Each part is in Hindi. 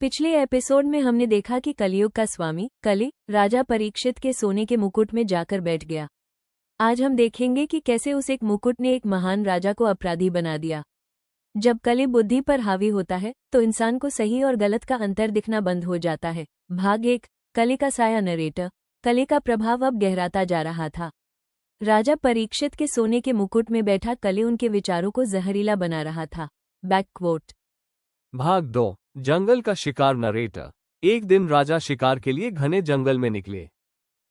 पिछले एपिसोड में हमने देखा कि कलयुग का स्वामी कलि राजा परीक्षित के सोने के मुकुट में जाकर बैठ गया। आज हम देखेंगे कि कैसे उस एक मुकुट ने एक महान राजा को अपराधी बना दिया। जब कलि बुद्धि पर हावी होता है तो इंसान को सही और गलत का अंतर दिखना बंद हो जाता है। भाग 1, कलि का साया। नरेटर। कलि का प्रभाव अब गहराता जा रहा था। राजा परीक्षित के सोने के मुकुट में बैठा कलि उनके विचारों को जहरीला बना रहा था। Back quote. भाग 2, जंगल का शिकार। नरेटर। एक दिन राजा शिकार के लिए घने जंगल में निकले।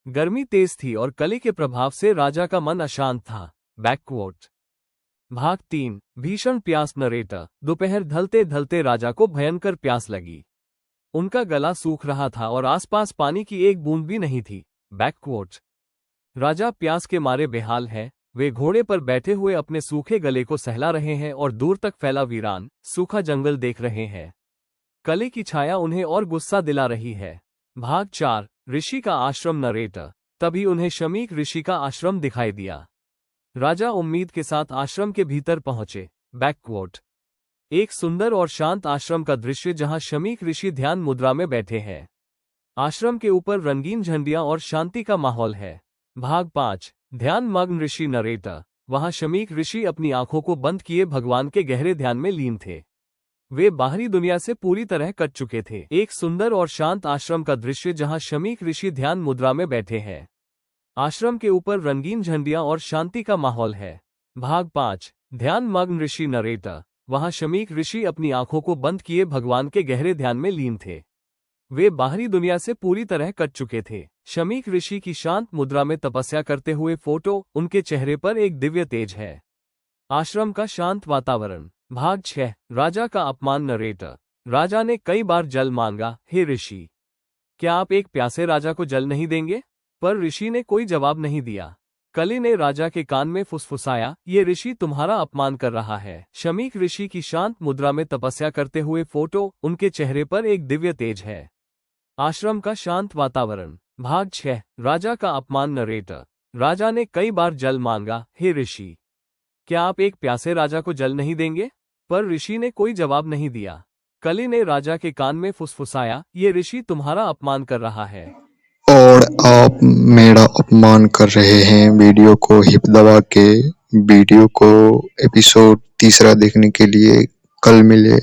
गर्मी तेज थी और कलि के प्रभाव से राजा का मन अशांत था। बैकवोट। भाग 3, भीषण प्यास। नरेटर। दोपहर ढलते ढलते राजा को भयंकर प्यास लगी। उनका गला सूख रहा था और आसपास पानी की एक बूंद भी नहीं थी। बैकवोट। राजा प्यास के मारे बेहाल है। वे घोड़े पर बैठे हुए अपने सूखे गले को सहला रहे हैं और दूर तक फैला वीरान सूखा जंगल देख रहे हैं। कलि की छाया उन्हें और गुस्सा दिला रही है। भाग 4, ऋषि का आश्रम। नरेटर। तभी उन्हें शमीक ऋषि का आश्रम दिखाई दिया। राजा उम्मीद के साथ आश्रम के भीतर पहुंचे। बैकवोट। एक सुंदर और शांत आश्रम का दृश्य जहां शमीक ऋषि ध्यान मुद्रा में बैठे हैं। आश्रम के ऊपर रंगीन झंडियां और शांति का माहौल है। भाग 5, ध्यान मग्न ऋषि। नरेटर। वहां शमीक ऋषि अपनी आंखों को बंद किए भगवान के गहरे ध्यान में लीन थे। वे बाहरी दुनिया से पूरी तरह कट चुके थे। एक सुंदर और शांत आश्रम का दृश्य जहां शमीक ऋषि ध्यान मुद्रा में बैठे हैं। आश्रम के ऊपर रंगीन झंडियां और शांति का माहौल है। भाग 5, ध्यान मग्न ऋषि। नरेटर। वहां शमीक ऋषि अपनी आंखों को बंद किए भगवान के गहरे ध्यान में लीन थे। वे बाहरी दुनिया से पूरी तरह कट चुके थे। शमीक ऋषि की शांत मुद्रा में तपस्या करते हुए फोटो, उनके चेहरे पर एक दिव्य तेज है। आश्रम का शांत वातावरण। भाग 6, राजा का अपमान। नरेटर। राजा ने कई बार जल मांगा। हे ऋषि, क्या आप एक प्यासे राजा को जल नहीं देंगे? पर ऋषि ने कोई जवाब नहीं दिया। कलि ने राजा के कान में फुसफुसाया, ये ऋषि तुम्हारा अपमान कर रहा है। शमीक ऋषि की शांत मुद्रा में तपस्या करते हुए फोटो, उनके चेहरे पर एक दिव्य तेज है। आश्रम का शांत वातावरण। भाग 6, राजा का अपमान। नरेटर। राजा ने कई बार जल मांगा। हे ऋषि, क्या आप एक प्यासे राजा को जल नहीं देंगे? पर ऋषि ने कोई जवाब नहीं दिया। कलि ने राजा के कान में फुसफुसाया, ये ऋषि तुम्हारा अपमान कर रहा है। और आप मेरा अपमान कर रहे हैं। वीडियो को हिप दबा के वीडियो को एपिसोड 3 देखने के लिए कल मिले।